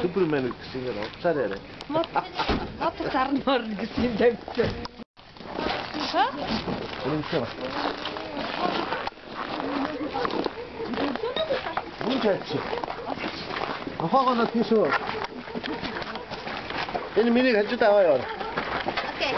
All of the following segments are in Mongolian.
Супермен гэсэн юм уцаарай. Мод зарнаар гэсэн юм тавьчихсан. Ха? Үнэхээр. Үнэхээр. Ахагаа тийшөө. Энэ миний хажууд аваа. Окей.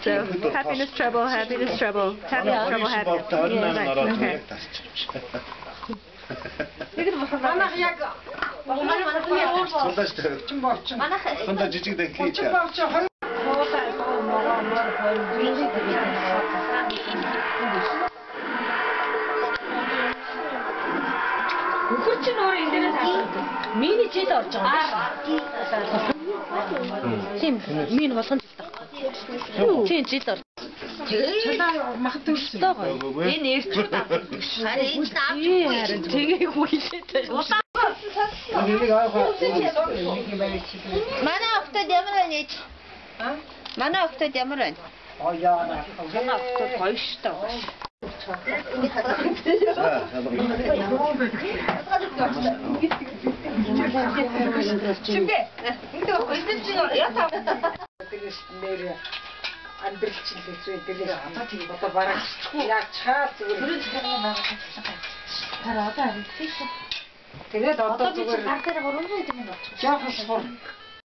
So, happiness, trouble, happiness, trouble, happiness, trouble, happiness. Сонда жижиг дахиж. Үхэр чинь өөр эндээс асуусан. Миний жил орж байгаа юм байна. Тийм, миний болгон жил тахгүй. Тийм жил орж. Чалаа мах төрсөн. Энэ эрчүүд авдаг. Харин энэ авч харин тэгээ хүлээтэй. Манай охтод ямар байна ээж? Манай охтод ямар байна? Яа. Манай охтод гоё штэ. Тэгээд одоо зүгээр. Жохон